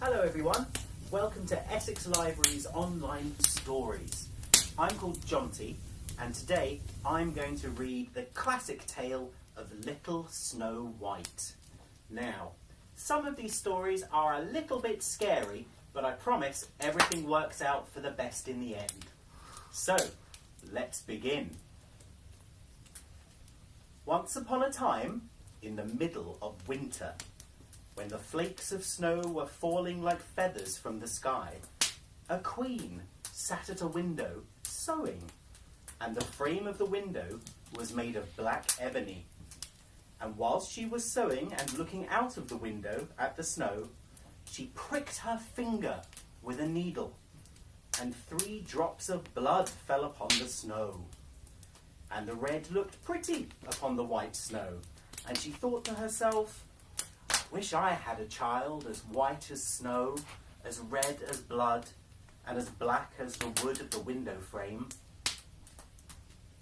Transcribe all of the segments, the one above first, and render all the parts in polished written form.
Hello everyone, welcome to Essex Library's online stories. I'm called Jonty and today I'm going to read the classic tale of Little Snow White. Now, some of these stories are a little bit scary, but I promise everything works out for the best in the end. So, let's begin. Once upon a time, in the middle of winter, when the flakes of snow were falling like feathers from the sky, a queen sat at a window sewing, and the frame of the window was made of black ebony. And whilst she was sewing and looking out of the window at the snow, she pricked her finger with a needle, and 3 drops of blood fell upon the snow. And the red looked pretty upon the white snow, and she thought to herself, "Wish I had a child as white as snow, as red as blood, and as black as the wood of the window frame."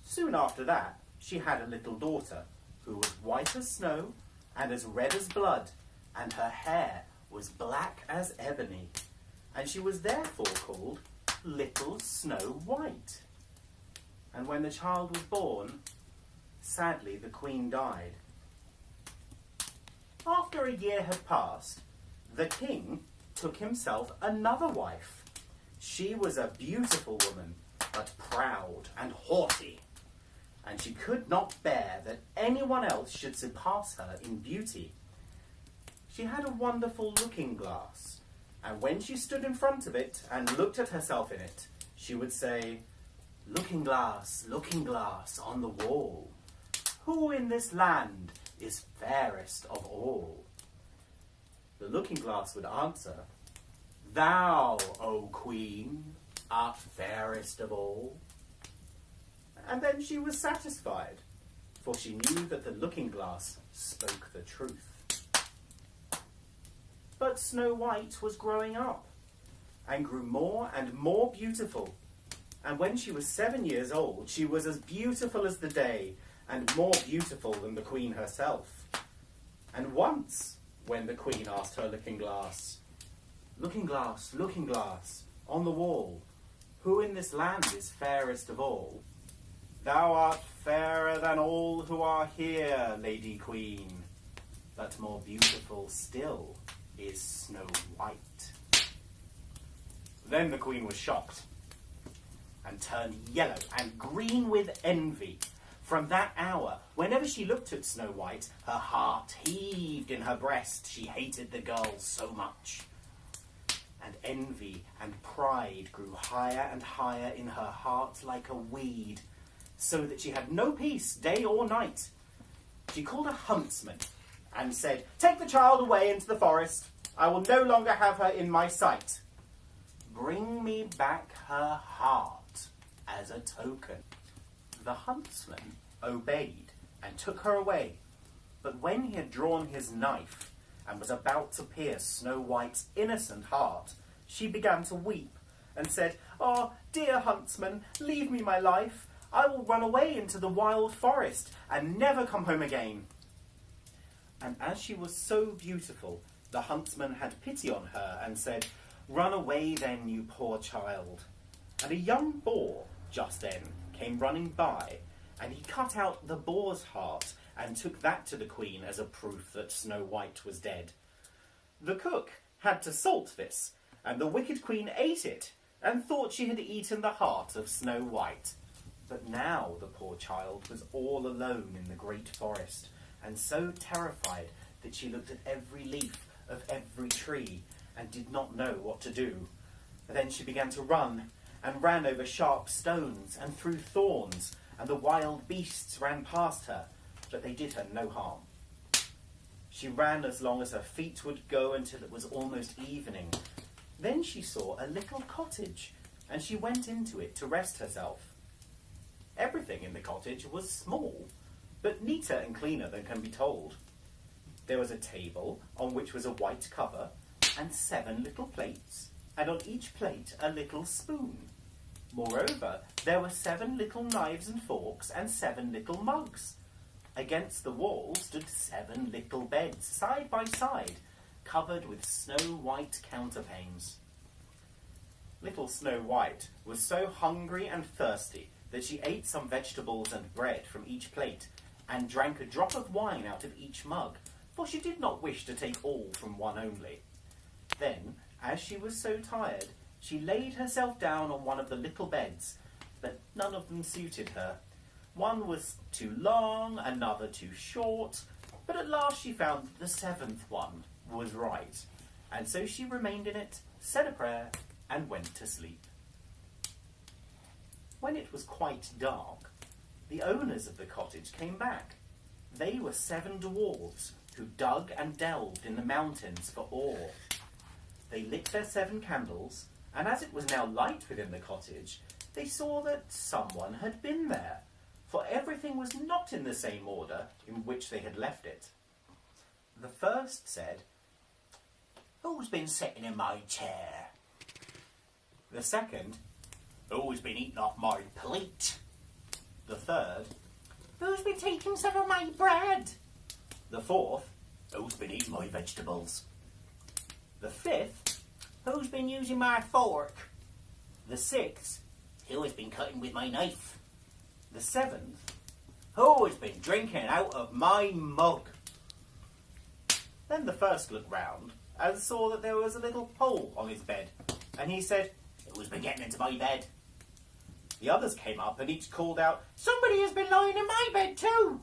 Soon after that, she had a little daughter, who was white as snow, and as red as blood, and her hair was black as ebony, and she was therefore called Little Snow White. And when the child was born, sadly the queen died. After a year had passed, the king took himself another wife. She was a beautiful woman, but proud and haughty, and she could not bear that anyone else should surpass her in beauty. She had a wonderful looking glass, and when she stood in front of it and looked at herself in it, she would say, looking glass on the wall, who in this land is fairest of all?" The looking glass would answer, "Thou, O Queen, art fairest of all." And then she was satisfied, for she knew that the looking glass spoke the truth. But Snow White was growing up, and grew more and more beautiful. And when she was 7 years old, she was as beautiful as the day, and more beautiful than the queen herself. And once, when the queen asked her looking glass, looking glass, on the wall, who in this land is fairest of all?" "Thou art fairer than all who are here, Lady Queen, but more beautiful still is Snow White." Then the queen was shocked, and turned yellow and green with envy. From that hour, whenever she looked at Snow White, her heart heaved in her breast. She hated the girl so much. And envy and pride grew higher and higher in her heart like a weed, so that she had no peace day or night. She called a huntsman and said, "Take the child away into the forest. I will no longer have her in my sight. Bring me back her heart as a token." The huntsman obeyed and took her away, but when he had drawn his knife and was about to pierce Snow White's innocent heart, she began to weep and said, "Oh, dear huntsman, leave me my life. I will run away into the wild forest and never come home again." And as she was so beautiful, the huntsman had pity on her and said, "Run away then, you poor child." And a young boar just then came running by, and he cut out the boar's heart and took that to the queen as a proof that Snow White was dead. The cook had to salt this, and the wicked queen ate it and thought she had eaten the heart of Snow White. But now the poor child was all alone in the great forest, and so terrified that she looked at every leaf of every tree and did not know what to do. Then she began to run, and ran over sharp stones and through thorns, and the wild beasts ran past her, but they did her no harm. She ran as long as her feet would go until it was almost evening. Then she saw a little cottage, and she went into it to rest herself. Everything in the cottage was small, but neater and cleaner than can be told. There was a table on which was a white cover, and 7 little plates, and on each plate a little spoon. Moreover, there were 7 little knives and forks and 7 little mugs. Against the wall stood 7 little beds, side by side, covered with snow-white counterpanes. Little Snow White was so hungry and thirsty that she ate some vegetables and bread from each plate and drank a drop of wine out of each mug, for she did not wish to take all from one only. Then, as she was so tired, she laid herself down on one of the little beds, but none of them suited her. One was too long, another too short, but at last she found that the seventh one was right, and so she remained in it, said a prayer, and went to sleep. When it was quite dark, the owners of the cottage came back. They were 7 dwarves who dug and delved in the mountains for ore. They lit their 7 candles, and as it was now light within the cottage, they saw that someone had been there, for everything was not in the same order in which they had left it. The first said, "Who's been sitting in my chair?" The second, "Who's been eating off my plate?" The third, "Who's been taking some of my bread?" The fourth, "Who's been eating my vegetables?" The fifth, "Who's been using my fork?" The sixth, "Who has been cutting with my knife?" The seventh, "Who has been drinking out of my mug?" Then the first looked round and saw that there was a little hole on his bed, and he said, "Who's been getting into my bed?" The others came up and each called out, "Somebody has been lying in my bed too."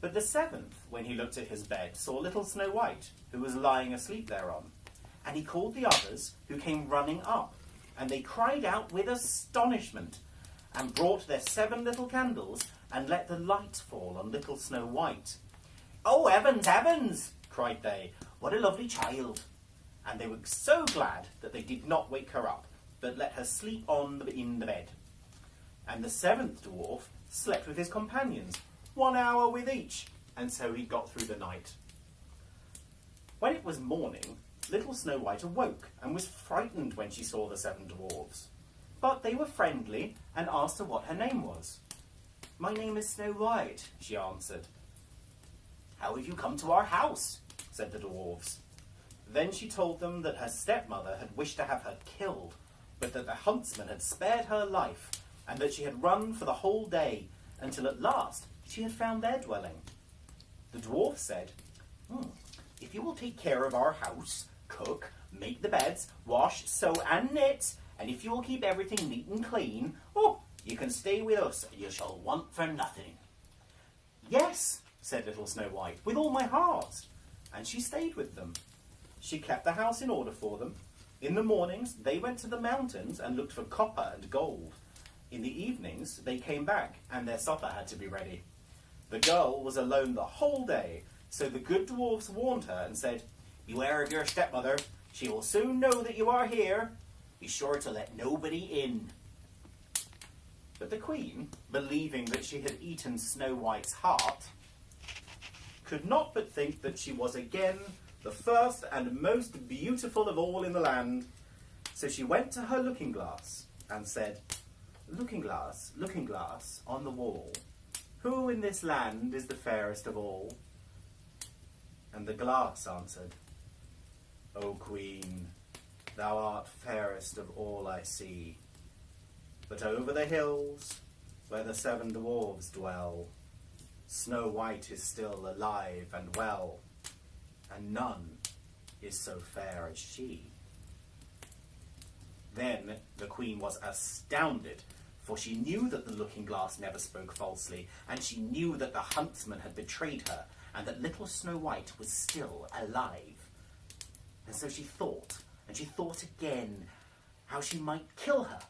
But the seventh, when he looked at his bed, saw little Snow White, who was lying asleep thereon. And he called the others, who came running up, and they cried out with astonishment, and brought their 7 little candles, and let the light fall on little Snow White. "Oh, heavens, heavens!" cried they. "What a lovely child!" And they were so glad that they did not wake her up, but let her sleep on in the bed. And the 7th dwarf slept with his companions, 1 hour with each, and so he got through the night. When it was morning, little Snow White awoke, and was frightened when she saw the 7 dwarfs. But they were friendly, and asked her what her name was. "My name is Snow White," she answered. "How have you come to our house?" said the dwarfs. Then she told them that her stepmother had wished to have her killed, but that the huntsman had spared her life, and that she had run for the whole day, until at last she had found their dwelling. The dwarf said, "If you will take care of our house, cook, make the beds, wash, sew, and knit, and if you will keep everything neat and clean, you can stay with us, and you shall want for nothing." "Yes," said little Snow White, "with all my heart." And she stayed with them. She kept the house in order for them. In the mornings, they went to the mountains and looked for copper and gold. In the evenings, they came back, and their supper had to be ready. The girl was alone the whole day, so the good dwarfs warned her and said, "Beware of your stepmother. She will soon know that you are here. Be sure to let nobody in." But the queen, believing that she had eaten Snow White's heart, could not but think that she was again the first and most beautiful of all in the land. So she went to her looking glass and said, "Looking glass on the wall, who in this land is the fairest of all?" And the glass answered, "O Queen, thou art fairest of all I see. But over the hills, where the 7 dwarves dwell, Snow White is still alive and well, and none is so fair as she." Then the queen was astounded, for she knew that the looking glass never spoke falsely, and she knew that the huntsman had betrayed her, and that little Snow White was still alive. And so she thought, and she thought again, how she might kill her,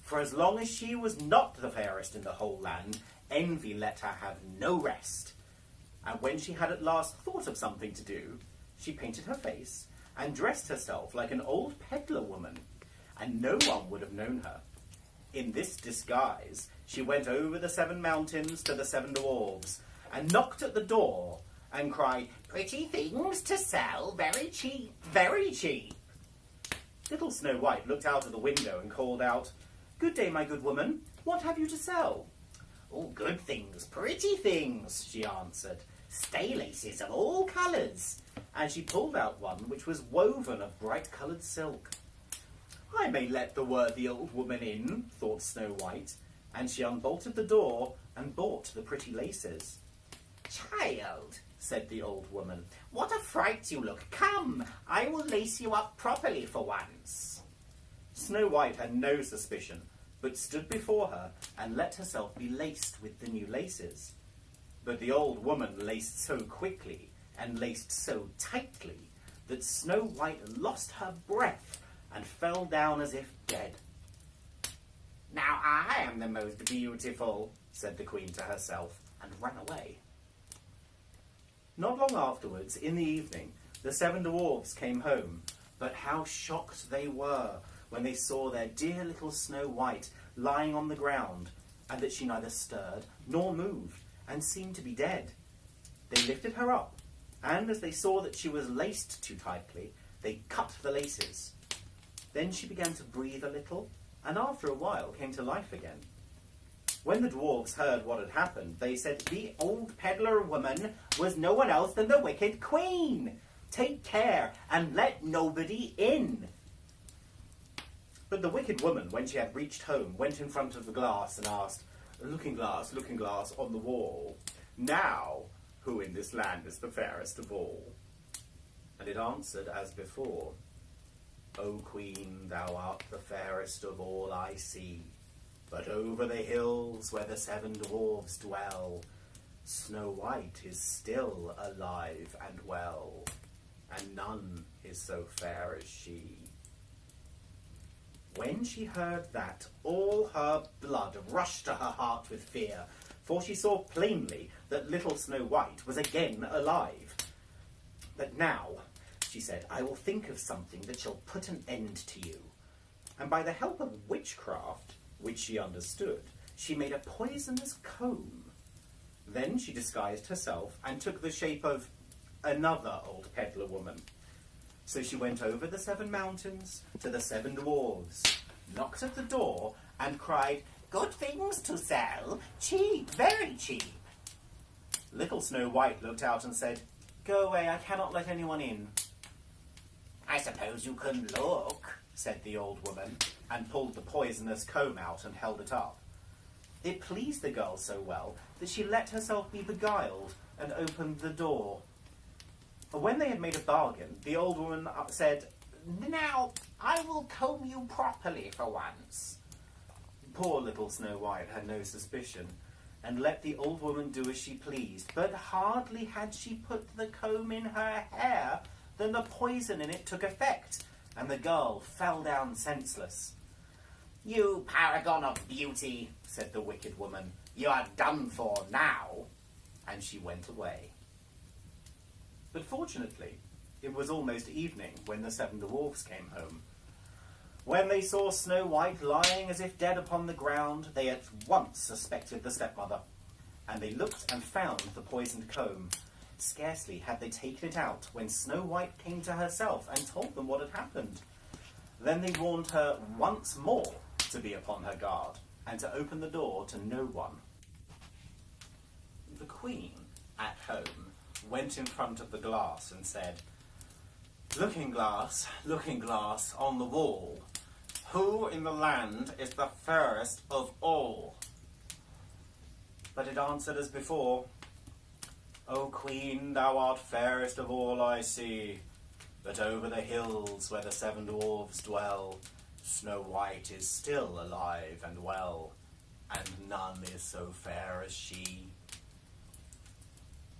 for as long as she was not the fairest in the whole land, envy let her have no rest. And when she had at last thought of something to do, she painted her face and dressed herself like an old peddler woman, and no one would have known her. In this disguise, she went over the 7 mountains to the 7 dwarves, and knocked at the door, and cried, "Pretty things to sell, very cheap, very cheap." Little Snow White looked out of the window and called out, "Good day, my good woman. What have you to sell?" "Oh, good things, pretty things," she answered. "Stay laces of all colours, and she pulled out one which was woven of bright-coloured silk. "I may let the worthy old woman in," thought Snow White, and she unbolted the door and bought the pretty laces. "Child," said the old woman, "what a fright you look! Come, I will lace you up properly for once." Snow White had no suspicion, but stood before her and let herself be laced with the new laces. But the old woman laced so quickly and laced so tightly that Snow White lost her breath and fell down as if dead. "Now I am the most beautiful," said the Queen to herself, and ran away. Not long afterwards, in the evening, the 7 dwarfs came home, but how shocked they were when they saw their dear little Snow White lying on the ground, and that she neither stirred nor moved, and seemed to be dead. They lifted her up, and as they saw that she was laced too tightly, they cut the laces. Then she began to breathe a little, and after a while came to life again. When the dwarfs heard what had happened, they said, "The old peddler woman was no one else than the wicked Queen. Take care and let nobody in." But the wicked woman, when she had reached home, went in front of the glass and asked, looking glass on the wall, "Now, who in this land is the fairest of all?" And it answered as before, "O Queen, thou art the fairest of all I see. But over the hills where the 7 dwarfs dwell, Snow White is still alive and well, and none is so fair as she." When she heard that, all her blood rushed to her heart with fear, for she saw plainly that little Snow White was again alive. "But now," she said, "I will think of something that shall put an end to you." And by the help of witchcraft, which she understood, she made a poisonous comb. Then she disguised herself and took the shape of another old peddler woman. So she went over the 7 mountains to the 7 dwarfs, knocked at the door, and cried, "Good things to sell, cheap, very cheap." Little Snow White looked out and said, "Go away, I cannot let anyone in." "I suppose you can look," said the old woman, and pulled the poisonous comb out and held it up. It pleased the girl so well that she let herself be beguiled and opened the door. When they had made a bargain, the old woman said, "Now I will comb you properly for once." Poor little Snow White had no suspicion, and let the old woman do as she pleased, but hardly had she put the comb in her hair than the poison in it took effect, and the girl fell down senseless. "You paragon of beauty," said the wicked woman, "you are done for now," and she went away. But fortunately, it was almost evening when the 7 dwarfs came home. When they saw Snow White lying as if dead upon the ground, they at once suspected the stepmother, and they looked and found the poisoned comb. Scarcely had they taken it out when Snow White came to herself and told them what had happened. Then they warned her once more to be upon her guard, and to open the door to no one. The Queen, at home, went in front of the glass and said, looking glass on the wall, who in the land is the fairest of all?" But it answered as before, "O Queen, thou art fairest of all I see, but over the hills where the 7 dwarfs dwell, Snow White is still alive and well, and none is so fair as she."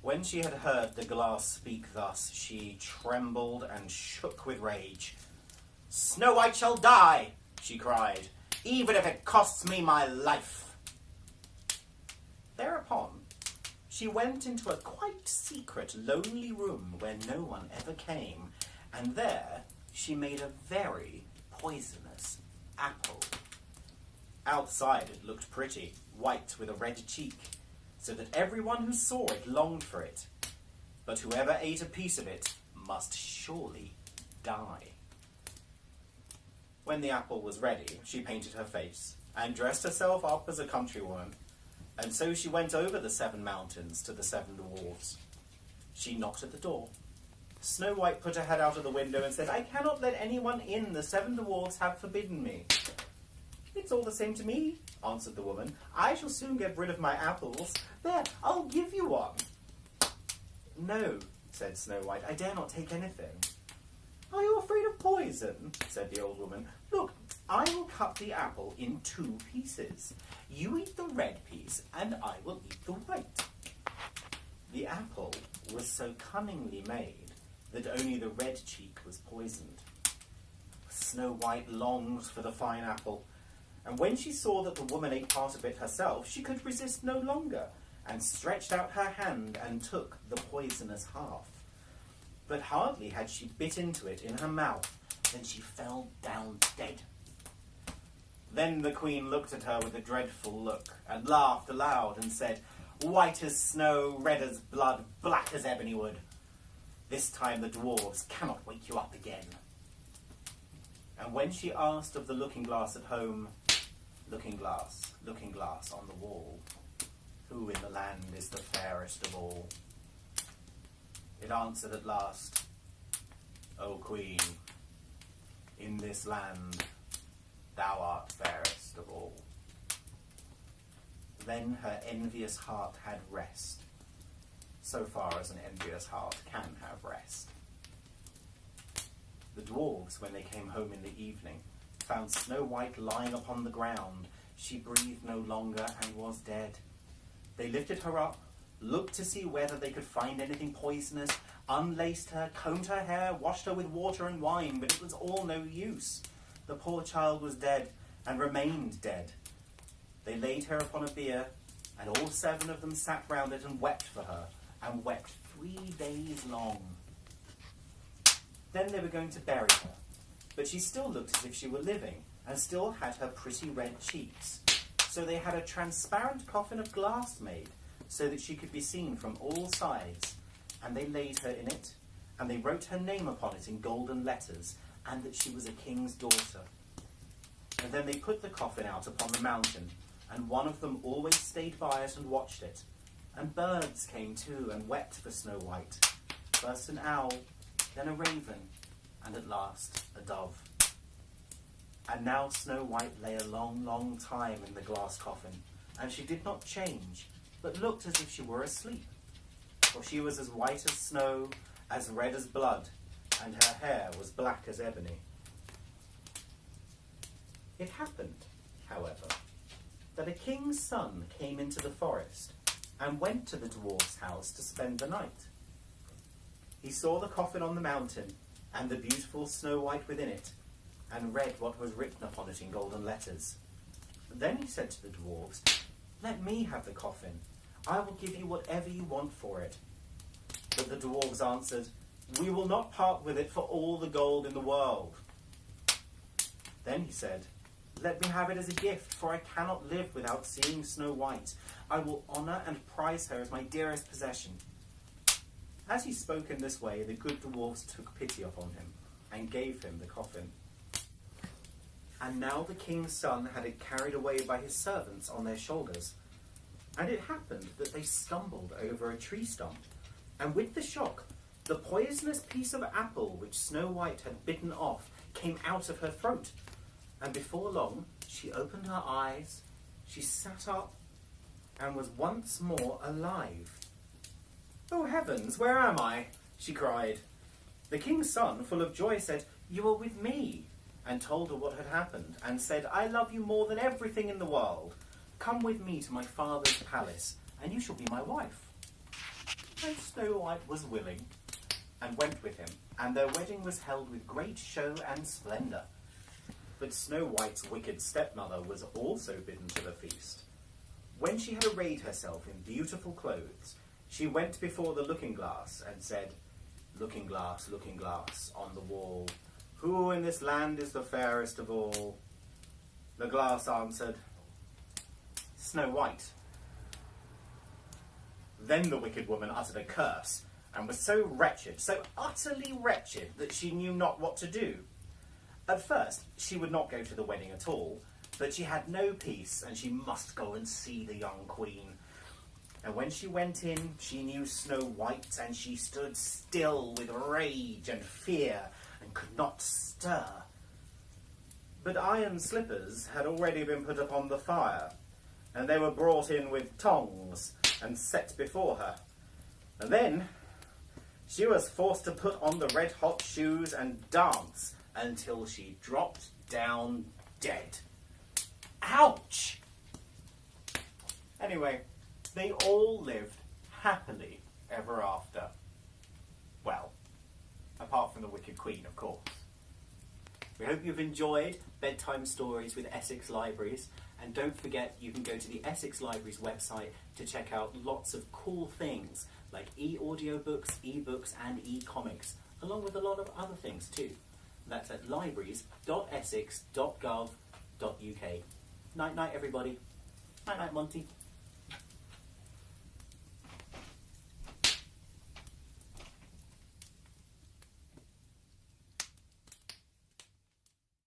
When she had heard the glass speak thus, she trembled and shook with rage. "Snow White shall die," she cried, "even if it costs me my life." Thereupon, she went into a quite secret, lonely room where no one ever came, and there she made a very poisonous apple. Outside it looked pretty, white with a red cheek, so that everyone who saw it longed for it. But whoever ate a piece of it must surely die. When the apple was ready, she painted her face and dressed herself up as a countrywoman, and so she went over the 7 mountains to the 7 dwarfs. She knocked at the door, Snow White put her head out of the window and said, "I cannot let anyone in. The 7 dwarfs have forbidden me." "It's all the same to me," answered the woman. "I shall soon get rid of my apples. There, I'll give you one." "No," said Snow White, "I dare not take anything." "Are you afraid of poison?" said the old woman. "Look, I will cut the apple in 2 pieces. You eat the red piece, and I will eat the white." The apple was so cunningly made that only the red cheek was poisoned. Snow White longed for the fine apple, and when she saw that the woman ate part of it herself, she could resist no longer, and stretched out her hand and took the poisonous half. But hardly had she bit into it in her mouth than she fell down dead. Then the queen looked at her with a dreadful look, and laughed aloud, and said, "White as snow, red as blood, black as ebony wood. This time the dwarves cannot wake you up again." And when she asked of the looking-glass at home, looking glass on the wall, who in the land is the fairest of all? It answered at last, "O Queen, in this land thou art fairest of all." Then her envious heart had rest, so far as an envious heart can have rest. The dwarves, when they came home in the evening, found Snow White lying upon the ground. She breathed no longer and was dead. They lifted her up, looked to see whether they could find anything poisonous, unlaced her, combed her hair, washed her with water and wine, but it was all no use. The poor child was dead, and remained dead. They laid her upon a bier, and all 7 of them sat round it and wept for her, and wept 3 days long. Then they were going to bury her, but she still looked as if she were living, and still had her pretty red cheeks. So they had a transparent coffin of glass made, so that she could be seen from all sides, and they laid her in it, and they wrote her name upon it in golden letters, and that she was a king's daughter. And then they put the coffin out upon the mountain, and one of them always stayed by it and watched it. And birds came too, and wept for Snow White. First an owl, then a raven, and at last a dove. And now Snow White lay a long, long time in the glass coffin, and she did not change, but looked as if she were asleep. For she was as white as snow, as red as blood, and her hair was black as ebony. It happened, however, that a king's son came into the forest, and went to the dwarf's house to spend the night. He saw the coffin on the mountain, and the beautiful Snow White within it, and read what was written upon it in golden letters. Then he said to the dwarves, "Let me have the coffin. I will give you whatever you want for it." But the dwarves answered, "We will not part with it for all the gold in the world." Then he said, "Let me have it as a gift, for I cannot live without seeing Snow White. I will honour and prize her as my dearest possession." As he spoke in this way, the good dwarfs took pity upon him, and gave him the coffin. And now the king's son had it carried away by his servants on their shoulders. And it happened that they stumbled over a tree stump, and with the shock, the poisonous piece of apple which Snow White had bitten off came out of her throat. And before long, she opened her eyes, she sat up, and was once more alive. "Oh heavens, where am I?" she cried. The king's son, full of joy, said, "You are with me," and told her what had happened, and said, "I love you more than everything in the world. Come with me to my father's palace, and you shall be my wife." And Snow White was willing, and went with him, and their wedding was held with great show and splendour. But Snow White's wicked stepmother was also bidden to the feast. When she had arrayed herself in beautiful clothes, she went before the looking-glass and said, looking glass on the wall, who in this land is the fairest of all?" The glass answered, "Snow White." Then the wicked woman uttered a curse, and was so wretched, so utterly wretched, that she knew not what to do. At first, she would not go to the wedding at all, but she had no peace, and she must go and see the young queen. And when she went in, she knew Snow White, and she stood still with rage and fear and could not stir. But iron slippers had already been put upon the fire, and they were brought in with tongs and set before her. And then she was forced to put on the red-hot shoes and dance until she dropped down dead. Ouch! Anyway, they all lived happily ever after. Well, apart from the Wicked Queen, of course. We hope you've enjoyed Bedtime Stories with Essex Libraries, and don't forget you can go to the Essex Libraries website to check out lots of cool things like e-audiobooks, e-books and e-comics, along with a lot of other things too. That's at libraries.essex.gov.uk. Night night everybody. Night night Monty.